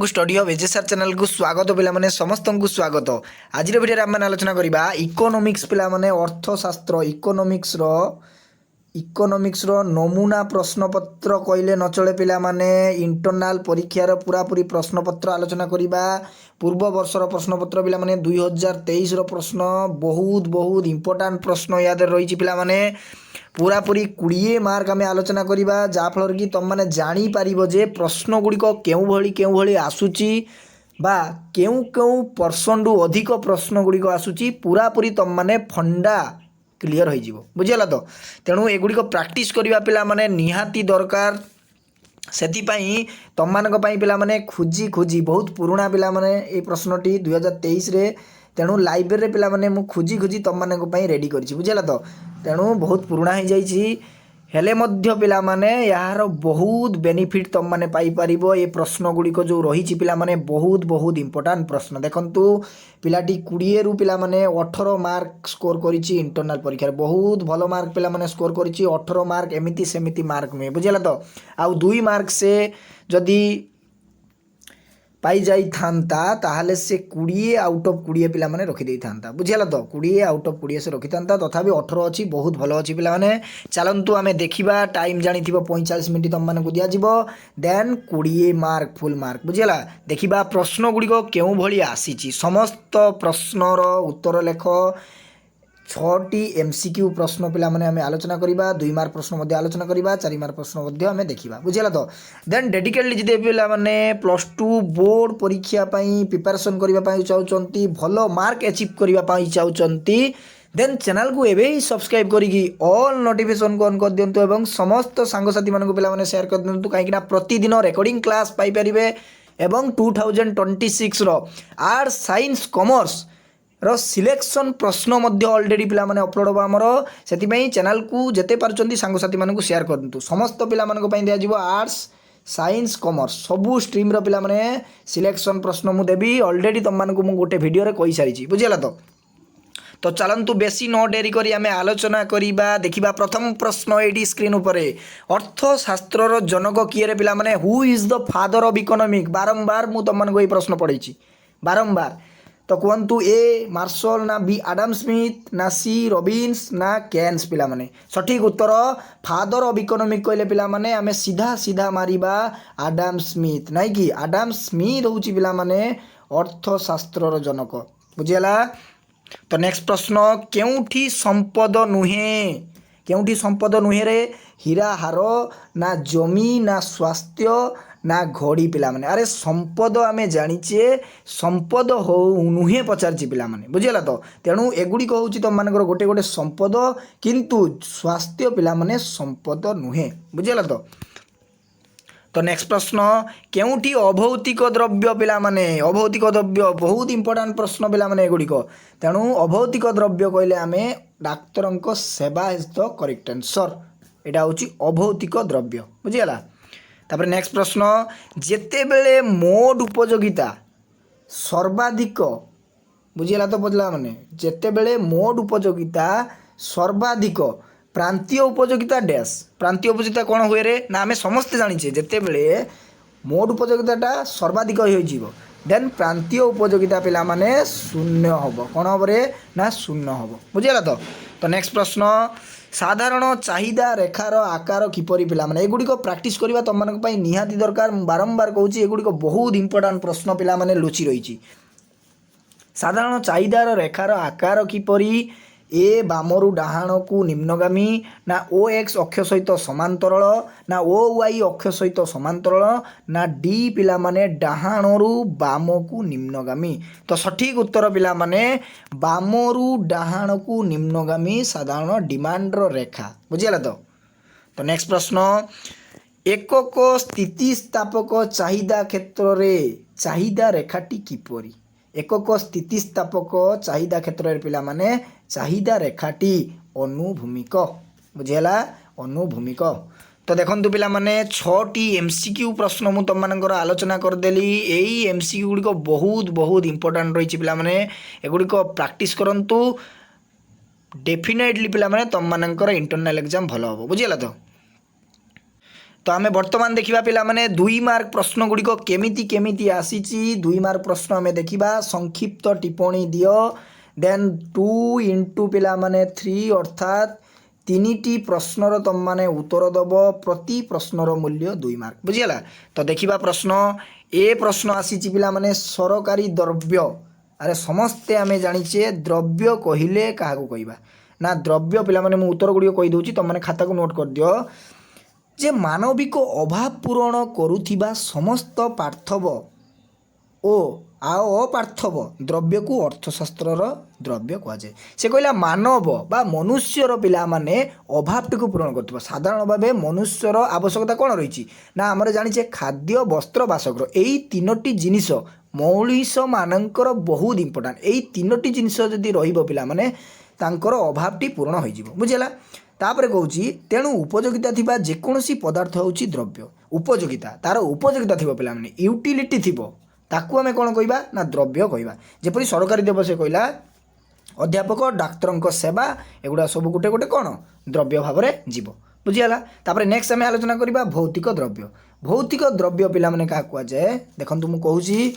Study of एजेसआर channel को स्वागत पे समस्त को स्वागत। आज वीडियो आम आलोचना करवा इकोनॉमिक्स पे अर्थशास्त्र इकोनॉमिक्स नमूना प्रश्नपत्र कहले न चले पे इंटरनाल परीक्षार पूरापूरी प्रश्नपत्र आलोचना करवा। पूर्व वर्षर प्रश्नपत्र पे 2023 प्रश्न बहुत बहुत इंपोर्टाट प्रश्न याद रही पे पूरापूरी 20 मार्क आम आलोचना करवा जहाँफल कि तुम मैंने जापर जे प्रश्न गुड़िक क्यों भली आसूची बा केउ केउ परसेंट रु अधिक प्रश्न गुड़िक आसूची पूरापूरी तुम मैंने फंडा क्लीयर हो बुझीगला। तो तेणु एगुड़िक प्रैक्टिस करवा पिला माने निहाती दरकार। सेथिपाई तुम मानक पिला माने खोजी खोजी बहुत पुराना पिला माने ए प्रश्नटी 2023 रे तेणु लाइब्रेरी पिला माने मु खोजी खोजी तुम मानक रेडी करिछि बुझीगला। तो तेणु बहुत पुराना हो जाइछि हेले मध्य पिला माने यार बहुत बेनिफिट तुम माने पाई परिबो। ए प्रश्न गुड़िक जो रही पिला माने बहुत बहुत इंपोर्टाट प्रश्न देखंतु पिलाटी 20 रु पिला माने 18 मार्क स्कोर करिछि इंटरनल परीक्षा बहुत भलो मार्क पिला माने स्कोर करिछि 18 मार्क एमिति सेमिति मार्क नुहे बुझीगला। तो आउ 2 मार्क से जदि पाई जाई थांता ताहले से 20 आउट ऑफ 20 पिला माने रखी देई थांता बुझीगला। तो 20 आउट ऑफ 20 से रखी थांता तथापि 18 अछि बहुत भलो अछि पिला माने। चलंतु आमे देखिबा टाइम जानी थिबो 45 मिनिट तुम माने को दिया जिवो देन 20 मार्क फुल मार्क बुझीगला। देखिबा प्रश्न गुड़िको केउ भली आसीची समस्त प्रश्नर उत्तर लेख 6टी एमसीक्यू प्रश्न पिला माने आमे आलोचना करिबा 2 मार्क प्रश्न मध्ये आलोचना करिबा 4 मार्क प्रश्न मध्ये आमे देखिबा बुझीगला। तो देन डेडिकेटली जिते पिला माने +2 बोर्ड परीक्षा पई प्रिपरेशन करिबा पई चाहउचंती भलो मार्क अचीव करिबा पई चाहउचंती देन चैनल को एबे ही सब्सक्राइब करिकी ऑल नोटिफिकेशन को ऑन कर दियंतु एवं समस्त सांगसाथी मानक पिला माने शेयर कर दियंतु काहे कि ना प्रतिदिन रेकॉर्डिंग क्लास पाई परिबे एवं 2026 रो आर्ट्स साइंस कॉमर्स रो सिलेक्शन प्रश्न मध्य ऑलरेडी पिला माने अपलोड हो आमर से चैनल को जेते पारचंती सांगसाथी मानक शेयर कर दियंतु समस्त पिला मानक पई दिया जिवो आर्ट्स साइंस कॉमर्स सबू स्ट्रीम रो पिला माने सिलेक्शन प्रश्न मु देबी ऑलरेडी तुम मानक मु गोटे वीडियो रे कहि सारिछि बुझियला। तो चलंतु बेसी न डेरी करी आमे आलोचना करिबा देखिबा प्रथम प्रश्न एडी स्क्रीन उपरे अर्थशास्त्र रो जनक किए रे पिला माने who is the father of economic बारंबार मु तुम मानक ए प्रश्न पढिछि बारंबार। तो कहतु ए मार्शल ना बी आडम स्मिथ ना सी रॉबिन्स ना केन्स पिला माने सठिक उत्तर फादर ऑफ इकोनॉमिक कहले पिला माने आमे सीधा सीधा मारिबा आडम स्मिथ नहीं कि आडम स्मिथ होउची पिला माने अर्थशास्त्र रो जनक बुझियला। तो नेक्स्ट प्रश्न केउठी संपद नुहे रे हीरा हार ना जमी ना स्वास्थ्य ना घड़ी पिला माने अरे संपद आमे जानिचे संपद हो नुहे पचारची पिला माने बुझियला। तो तेणु एगुड़िक होउची तुम मानकर गोटे गोटे संपद किंतु स्वास्थ्य पिला माने संपद नुहे बुझियला। तो नेक्स्ट प्रश्न केउठी अभौतिक द्रव्य पिला माने अभौतिक द्रव्य बहुत इंपोर्टाट प्रश्न पिला माने एगुड़िक तेणु अभौतिक द्रव्य कहले आमे डाक्तरंक सेवा इज द करेक्ट आंसर एटा होची अभौतिक द्रव्य बुझियला। तापर नेक्स्ट प्रश्न जेते बेले मोड उपयोगिता सर्वाधिक बुझियला। तो बुझला माने जेते बेले मोड उपयोगिता सर्वाधिक प्रांतीय उपयोगिता डैश प्रांतीय उपयोगिता कौन हुए रे ना आमे समस्ते जानिछे जेते बेले मोड उपयोगिताटा सर्वाधिक हो जिवो देन प्रांतीय उपयोगिता पिला माने शून्य हबो कौन हबो रे ना शून्य हबो बुझियला। तो नेक्स्ट प्रश्न साधारण चाहिदा रेखार आकार किपरि पिला माने एगुड़िक प्रैक्टिस करबा तुम मानक पई निहाती दरकार बारंबार कहूची एगुड़िक बहुत इंपोर्टाट प्रश्न पिला माने लुचि रहिछि। साधारण चाहिदार रेखार आकार किपरि ए बामरु डाहाण को निम्नगामी ना ओ एक्स अक्ष सहित समांतरल ना ओ वाई अक्ष सहित समांतरल ना डी पिला माने डाहाणरू बाम को निम्नगामी। तो सठिक उत्तर पिला माने बामरु डाहाण को निम्नगामी साधारण डिमांड रेखा बुझियला। तो नेक्स्ट प्रश्न एकक स्थितिस्थापक चाहिदा क्षेत्र रे चाहिदा रेखाटी किपरि एकक स्थितिस्थापक चाहिदा क्षेत्र रे पिला माने चाहिदा रेखाटी अनुभूमिक बुझियला अनुभूमिक। तो देखंतु पिला माने 6टी एमसीक्यू प्रश्न मु तुम मानकर आलोचना करदेली एई एमसीक्यू गुड़िक बहुत बहुत इंपोर्टाट रही पिला माने एगुड़िक प्रैक्टिस करंतु डेफिनेटली पिला माने तुम मानकर इंटरनल एग्जाम भलो हो बुझियला। तो आम बर्तमान देखा पे 2 मार्क प्रश्न गुड़िक केमिति केमिति आसीची 2 मार्क प्रश्न आम देखा संक्षिप्त टिप्पणी दियो देन 2 इंटू पिला माने 3 अर्थात 3टी प्रश्नर तुम माने उत्तर दब प्रति प्रश्नर मूल्य 2 मार्क बुझीगला। तो देखा प्रश्न ए प्रश्न आसीची पिला माने सरकारी द्रव्य अरे समस्ते आम जाचे द्रव्य कहले क्या कहवा ना द्रव्य पिला माने मु उत्तर गुड़िक कही दूची तुम माने खाता को नोट कर दियो जे मानविक अभाव पूरण करुथिबा समस्त पार्थव ओ अपार्थव द्रव्य को अर्थशास्त्र द्रव्य कहुए से कहला मानव बा मनुष्यर पिला माने अभाव को पूरण कर साधारण भाव मनुष्यर आवश्यकता कौन रही ना आमर जाने खाद्य वस्त्र बासगृह यही 3टी जिनिस मौलिस मानकर बहुत इंपोर्टाट यही 3टी जिनिस जदि रहा माने तांकर अभावटी पूरण हो बुझेगा। तापर कहूँ तेणु उपयोगिता थिबा जेकोसी पदार्थ होची द्रव्य उपयोगिता तार उपयोगिता थी पे मैंने यूटिलिटी थी ताकू आम कौन कहवा ना द्रव्य कहवा जेपरी सरकारी देव से कहला अध्यापक डाक्तर सेवा एगुड़ा सब गोटे गोटे कौन द्रव्य भाव में जीव बुझीगला। तापर नेक्स्ट आम आलोचना करवा भौतिक द्रव्य पिला माने क्या कहुए देखो मुझे कहूँ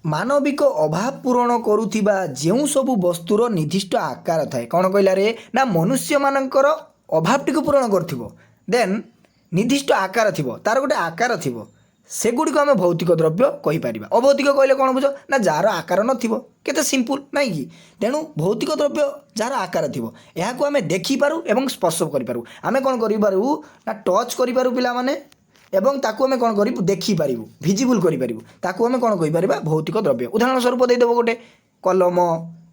मानविक अभाव पूरण करुथिबा जेउ सबु वस्तुर निर्दिष्ट आकार थाए कौन कहला रे ना मनुष्य मानकर अभावटी को पूरण करथिबो देन निर्दिष्ट आकार थिबो तार गोटे आकार थिबो सेगुड़िक आम भौतिक द्रव्य कहीपर अभौतिक कहले कौन बुझ ना जार आकार नथिबो केते सिंपल नाई कि तेणु भौतिक द्रव्य जार आकार थिबो एहाको आम देखिपारू एवं स्पर्श करिपारू आम कौन करिपारू ना टच करिपारू पिला माने एवं ताकू आम कौन करूँ देखिपारू भिजिबल करूँ ताकू आम कौन कहीपर भौतिक द्रव्य उदाहरण स्वरूप देदेव गोटे कलम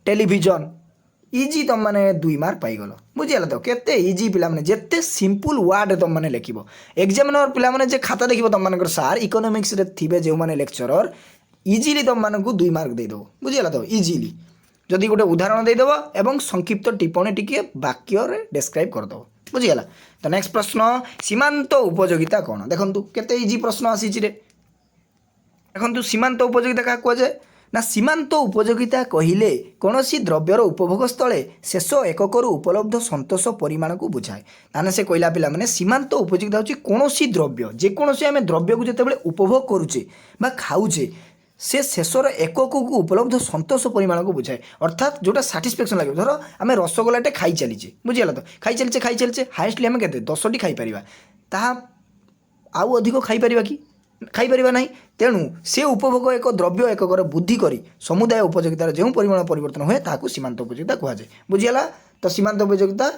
टेलीविजन इजी तुम मैंने 2 मार्क पाइगल बुझीगला। तो केते इजी पिला माने जेते सिंपल वर्ड तुम मैंने लिखिबो एग्जामिनर पिला माने जे खाता देखिबो तुम मानकर सार इकोनॉमिक्स रे थिबे जे माने लेक्चरर इजीली तुम मानकु 2 मार्क दे दो बुझीगला। तो इजीली जदि गोटे उदाहरण दे दबो एवं संक्षिप्त टिप्पणी टिके वाक्य रे डिस्क्राइब कर दो बुझीगला। तो नेक्स्ट प्रश्न सीमांत उपयोगिता कौन देखंतु केते इजी प्रश्न आसीची रे देखंतु सीमांत उपयोगिता क्या कहुए ना सीमांत उपयोगिता कहिले कौनसी द्रव्यर उपभोग स्थले शेष एकक उपलब्ध संतोष परिमाण को बुझाए ताने से कहला पिला माने सीमांत उपयोगिता होची कौनसी द्रव्य जेकोसी आम द्रव्य को जितेबाला उपभोग करुचे बा खाऊचे से शेषर एकक को उपलब्ध संतोष परिमाण को बुझाए अर्थात जोटा साटिस्फैक्शन लगे धर आम रसगोलाटे खाई चलीचे बुझीगला। तो खाई चलचे हाएस्टली आम के 10टी खाईपर ताहा आउ अधिक खाईपर कि खाईपर ना तेणु से उपभोग एक द्रव्य एकक बुद्धि करी समुदाय उपयोगितार जो परिमाण परिवर्तन हुए ताकू सीमांत उपयोगिता कहुए बुझीगला। तो सीमांत उपयोगिता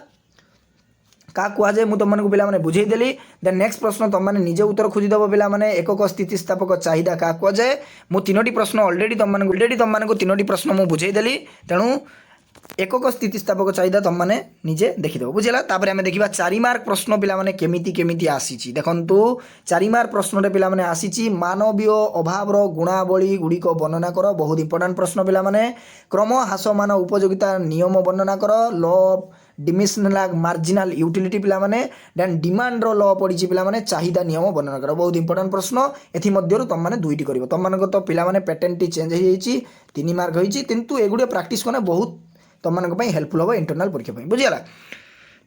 क्या कहुए मुझे तुमको पे बुझेदेली देन नेक्स्ट प्रश्न तुम मैंने निजे उत्तर खोजिदेव पे एकक स्थितिस्थापक चाहिदा क्या कहुए मु 3टी प्रश्न अलरेडी तुमको 3टी प्रश्न मुझे बुझेदेली तेणु एकक स्थितिस्थापक चाहिदा तुम मैंने निजे देखीदेव बुझेगा। तापर आम देखा 4 मार्क प्रश्न पे केमिति केमिति आसीची देखंतु 4 मार्क प्रश्न पे आसीची मानवीय अभावर गुणावली गुड़िक वर्णना कर बहुत इंपोर्टाट प्रश्न पे क्रम ह्रासमान उपयोगिता नियम वर्णना कर ल डिमिशनल मार्जिनाल यूटिलिटी पे देन डिमांड ल पड़ी पे चाहिदा नियम वर्णना कर बहुत इंपोर्टाट प्रश्न एमध्य तुम मैंने 2टी कर तुम मान तो पे पैटर्न चेंज हो 3 मार्क होती किंतु एगुड़े प्राक्ट करना बहुत तुम मान हेल्पफुल हम इंटरनाल परीक्षा बुझीगला।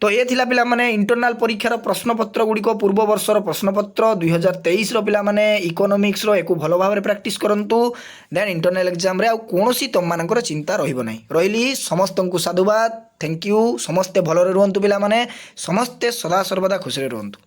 तो ये थिला पिला माने इंटरनाल परीक्षार प्रश्नपत्र गुड़िक पूर्व वर्षर प्रश्नपत्र 2023 पिला माने इकोनॉमिक्स रो एक भल भाव प्रैक्टिस करंतु देन इंटरनाल एग्जाम रे आ कोनोसी तुम मानकर चिंता रहिबो नाही रहिली समस्त को साधुवाद थैंक यू समस्ते भलरे रुहंतु पिला माने समस्ते सदा सर्वदा खुशी रे रुहंतु।